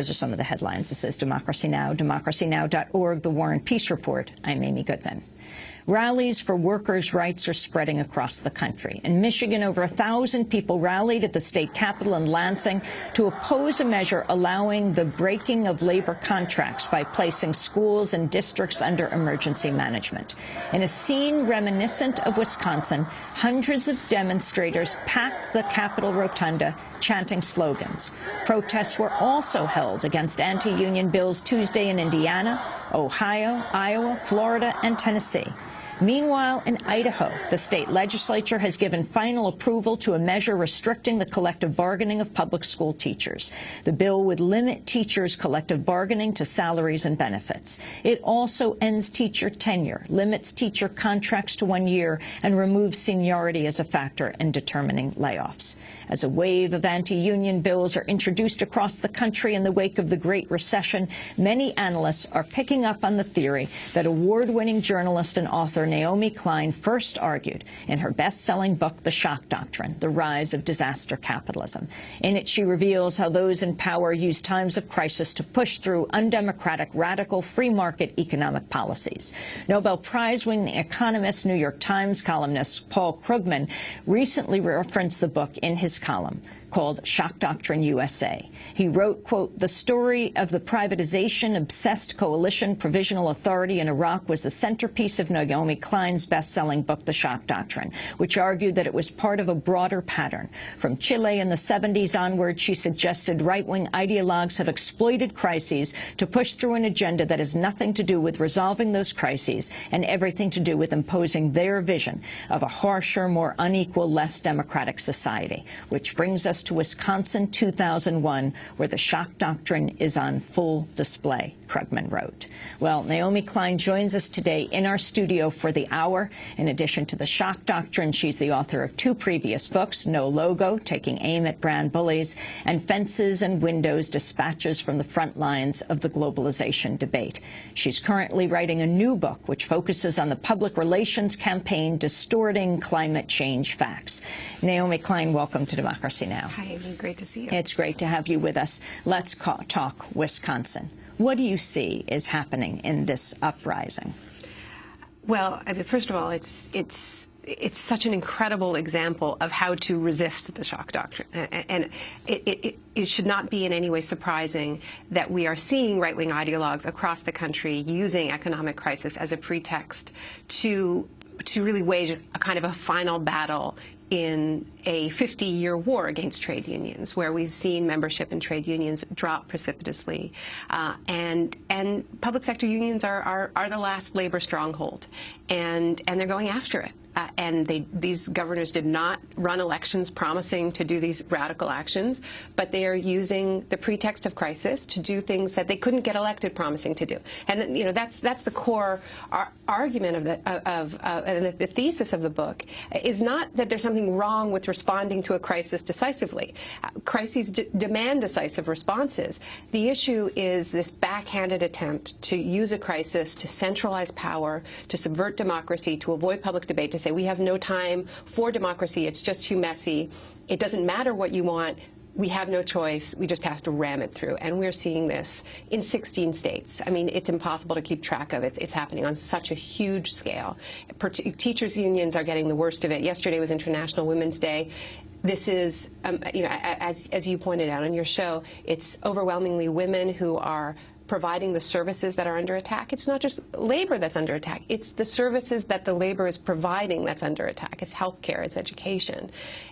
Those are some of the headlines. This is Democracy Now!, democracynow.org, The War and Peace Report. I'm Amy Goodman. Rallies for workers' rights are spreading across the country. In Michigan, over 1,000 people rallied at the state capitol in Lansing to oppose a measure allowing the breaking of labor contracts by placing schools and districts under emergency management. In a scene reminiscent of Wisconsin, hundreds of demonstrators packed the Capitol rotunda, chanting slogans. Protests were also held against anti-union bills Tuesday in Indiana, Ohio, Iowa, Florida, and Tennessee. Meanwhile, in Idaho, the state legislature has given final approval to a measure restricting the collective bargaining of public school teachers. The bill would limit teachers' collective bargaining to salaries and benefits. It also ends teacher tenure, limits teacher contracts to 1 year, and removes seniority as a factor in determining layoffs. As a wave of anti-union bills are introduced across the country in the wake of the Great Recession, many analysts are picking up on the theory that award-winning journalist and author Naomi Klein first argued in her best-selling book, The Shock Doctrine, The Rise of Disaster Capitalism. In it, she reveals how those in power use times of crisis to push through undemocratic, radical, free-market economic policies. Nobel Prize-winning economist, New York Times columnist Paul Krugman recently referenced the book in his column called Shock Doctrine USA. He wrote, quote, "The story of the privatization-obsessed coalition provisional authority in Iraq was the centerpiece of Naomi Klein's best-selling book, The Shock Doctrine, which argued that it was part of a broader pattern. From Chile in the 70s onward, she suggested right-wing ideologues have exploited crises to push through an agenda that has nothing to do with resolving those crises and everything to do with imposing their vision of a harsher, more unequal, less democratic society," which brings us to Wisconsin 2001, where the shock doctrine is on full display, Krugman wrote. Well, Naomi Klein joins us today in our studio for the hour. In addition to the shock doctrine, she's the author of 2 previous books, No Logo, Taking Aim at Brand Bullies, and Fences and Windows, Dispatches from the Front Lines of the Globalization Debate. She's currently writing a new book, which focuses on the public relations campaign distorting climate change facts. Naomi Klein, welcome to Democracy Now! Hi, Amy. Great to see you. It's great to have you with us. Let's talk Wisconsin. What do you see is happening in this uprising? Well, I mean, first of all, it's such an incredible example of how to resist the shock doctrine. And it should not be in any way surprising that we are seeing right-wing ideologues across the country using economic crisis as a pretext to really wage a kind of a final battle in a 50-year war against trade unions, where we've seen membership in trade unions drop precipitously, and public sector unions are the last labor stronghold, and they're going after it. And these governors did not run elections promising to do these radical actions, but they are using the pretext of crisis to do things that they couldn't get elected promising to do. And you know, that's the core argument of the thesis of the book is not that there's something wrong with responding to a crisis decisively. Crises demand decisive responses. The issue is this backhanded attempt to use a crisis to centralize power, to subvert democracy, to avoid public debate, to say we have no time for democracy, it's just too messy, it doesn't matter what you want, we have no choice, we just have to ram it through. And we're seeing this in 16 states. I mean, it's impossible to keep track of it. It's happening on such a huge scale. Teachers' unions are getting the worst of it. Yesterday was International Women's Day. This is, you know, as you pointed out on your show, it's overwhelmingly women who are providing the services that are under attack. It's not just labor that's under attack. It's the services that the labor is providing that's under attack. It's healthcare, it's education.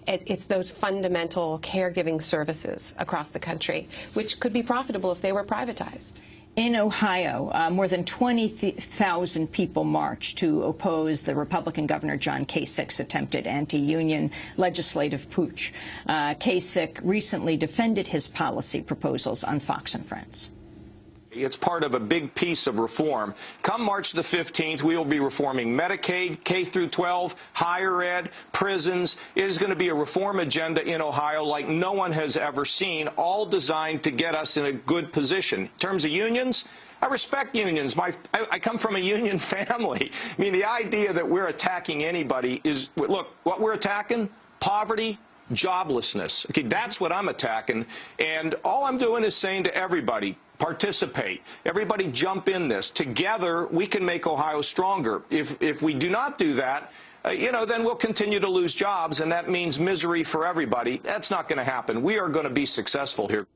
It's those fundamental caregiving services across the country, which could be profitable if they were privatized. In Ohio, more than 20,000 people marched to oppose the Republican Governor John Kasich's attempted anti-union legislative putsch. Kasich recently defended his policy proposals on Fox and Friends. It's part of a big piece of reform. Come March the 15th, we will be reforming Medicaid, K through 12, higher ed, prisons. It is going to be a reform agenda in Ohio like no one has ever seen, all designed to get us in a good position. In terms of unions, I respect unions. I come from a union family. I mean, the idea that we're attacking anybody is, look, what we're attacking, poverty, joblessness. Okay, that's what I'm attacking. And all I'm doing is saying to everybody, participate. Everybody jump in this. Together, we can make Ohio stronger. If we do not do that, then we'll continue to lose jobs, and that means misery for everybody. That's not going to happen. We are going to be successful here.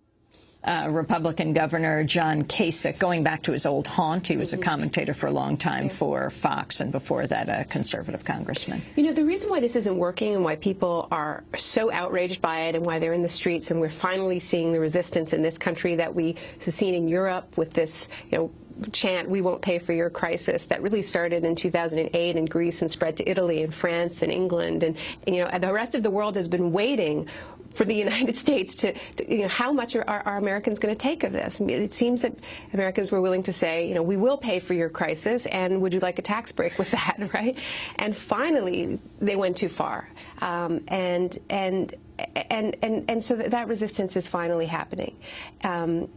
Republican Governor John Kasich, going back to his old haunt, he was a commentator for a long time for Fox, and before that a conservative congressman. You know, the reason why this isn't working and why people are so outraged by it and why they're in the streets, and we're finally seeing the resistance in this country that we have seen in Europe with this, chant, "We won't pay for your crisis," that really started in 2008 in Greece and spread to Italy and France and England, and the rest of the world has been waiting for the United States to how much are Americans going to take of this? I mean, it seems that Americans were willing to say, we will pay for your crisis, and would you like a tax break with that, right? And finally, they went too far, and so that resistance is finally happening, and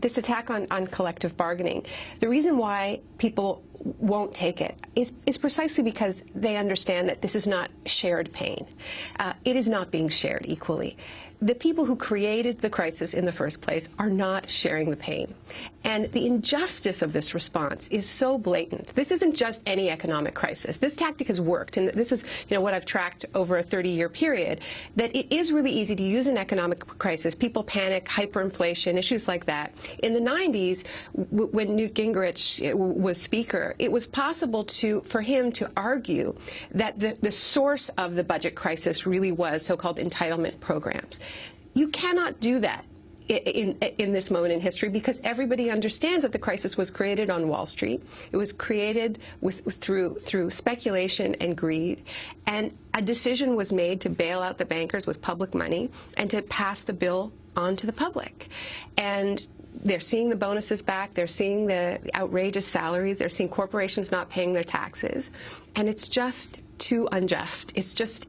this attack on collective bargaining. The reason why people won't take it is precisely because they understand that this is not shared pain. It is not being shared equally. The people who created the crisis in the first place are not sharing the pain. And the injustice of this response is so blatant. This isn't just any economic crisis. This tactic has worked, and this is what I've tracked over a 30-year period, that it is really easy to use an economic crisis. People panic, hyperinflation, issues like that. In the 90s, when Newt Gingrich was Speaker, it was possible for him to argue that the source of the budget crisis really was so-called entitlement programs. You cannot do that in this moment in history, because everybody understands that the crisis was created on Wall Street. It was created through speculation and greed, and a decision was made to bail out the bankers with public money and to pass the bill on to the public. And they're seeing the bonuses back. They're seeing the outrageous salaries. They're seeing corporations not paying their taxes, and it's just too unjust. It's just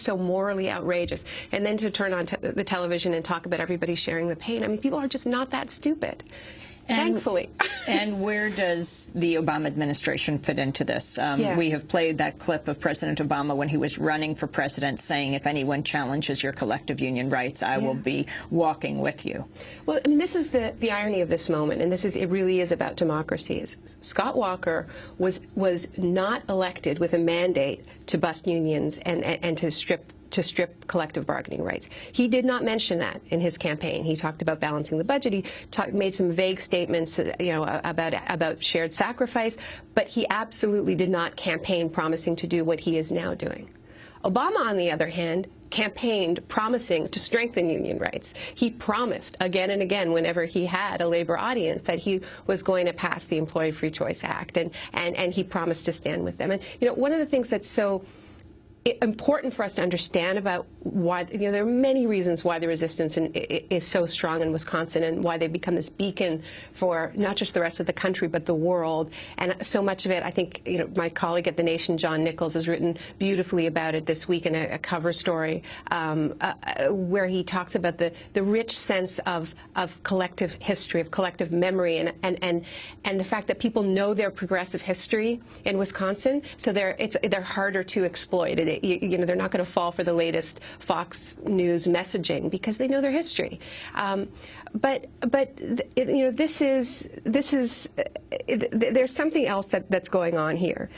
so morally outrageous. And then to turn on the television and talk about everybody sharing the pain. I mean, people are just not that stupid. Thankfully. And where does the Obama administration fit into this? We have played that clip of President Obama when he was running for president saying, if anyone challenges your collective union rights, I will be walking with you. Well, I mean, this is the irony of this moment, and it really is about democracy. Scott Walker was not elected with a mandate to bust unions and to strip collective bargaining rights. He did not mention that in his campaign. He talked about balancing the budget. He made some vague statements, about shared sacrifice, but he absolutely did not campaign promising to do what he is now doing. Obama, on the other hand, campaigned promising to strengthen union rights. He promised again and again, whenever he had a labor audience, that he was going to pass the Employee Free Choice Act, and he promised to stand with them. And one of the things that's so important for us to understand about why, there are many reasons why the resistance is so strong in Wisconsin, and why they've become this beacon for not just the rest of the country, but the world. And so much of it, I think, my colleague at The Nation, John Nichols, has written beautifully about it this week in a cover story, where he talks about the rich sense of collective history, of collective memory, and the fact that people know their progressive history in Wisconsin, so they're harder to exploit. They're not going to fall for the latest Fox News messaging because they know their history. There's something else that's going on here,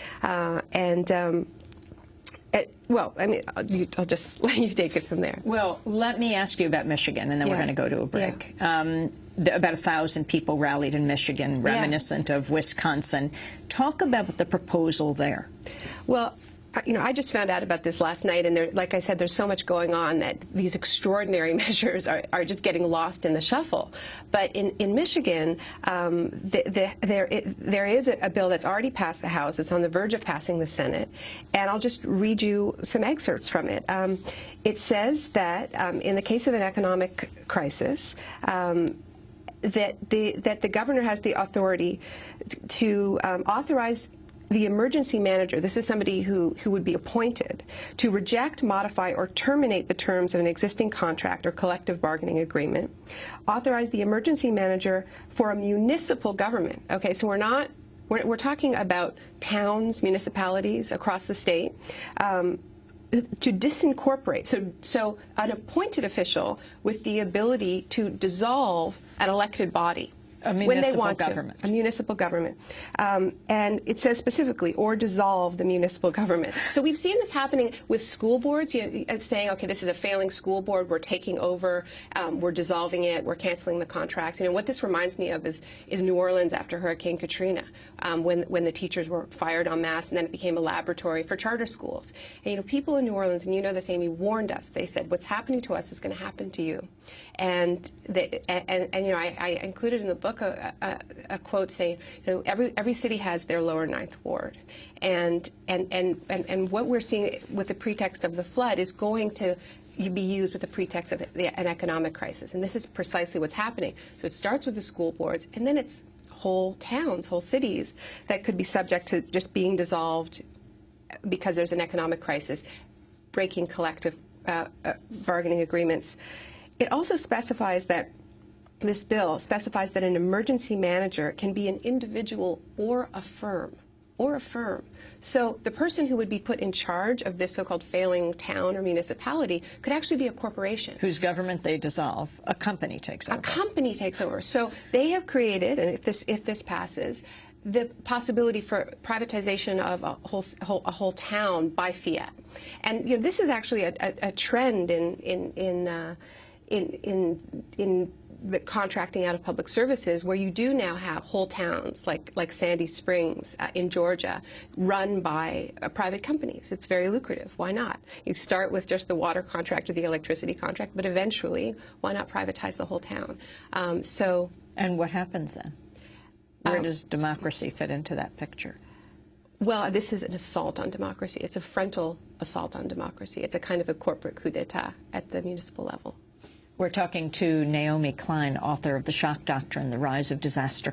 well, I mean, I'll just let you take it from there. Well, let me ask you about Michigan, and then we're going to go to a break. About 1,000 people rallied in Michigan, reminiscent of Wisconsin. Talk about the proposal there. Well, I just found out about this last night, and like I said, there's so much going on that these extraordinary measures are just getting lost in the shuffle. But in Michigan, there is a bill that's already passed the House. It's on the verge of passing the Senate, and I'll just read you some excerpts from it. It says that in the case of an economic crisis, that the governor has the authority to authorize the emergency manager, this is somebody who would be appointed, to reject, modify, or terminate the terms of an existing contract or collective bargaining agreement. Authorize the emergency manager for a municipal government. Okay, so we're talking about towns, municipalities across the state. disincorporate. So an appointed official with the ability to dissolve an elected body. A municipal when they want government. A municipal government. And it says specifically, or dissolve the municipal government. So we've seen this happening with school boards, saying, okay, this is a failing school board, we're taking over, we're dissolving it, we're canceling the contracts. What this reminds me of is New Orleans after Hurricane Katrina, when the teachers were fired en masse, and then it became a laboratory for charter schools. And people in New Orleans, and you know this, Amy, warned us. They said, what's happening to us is going to happen to you. And I included in the book a quote saying, every city has their lower ninth ward, and what we're seeing with the pretext of the flood is going to be used with the pretext of an economic crisis, and this is precisely what's happening. So it starts with the school boards, and then it's whole towns, whole cities that could be subject to just being dissolved because there's an economic crisis, breaking collective bargaining agreements. It also specifies that this bill specifies that an emergency manager can be an individual or a firm. So the person who would be put in charge of this so-called failing town or municipality could actually be a corporation. Whose government they dissolve. A company takes over. A company takes over. So they have created, and if this passes, the possibility for privatization of a whole town by fiat. And this is actually a trend in the contracting out of public services, where you do now have whole towns like Sandy Springs in Georgia run by private companies. It's very lucrative. Why not? You start with just the water contract or the electricity contract, but eventually, why not privatize the whole town? And what happens then? Where does democracy fit into that picture? Well, this is an assault on democracy. It's a frontal assault on democracy. It's a kind of a corporate coup d'etat at the municipal level. We're talking to Naomi Klein, author of The Shock Doctrine, The Rise of Disaster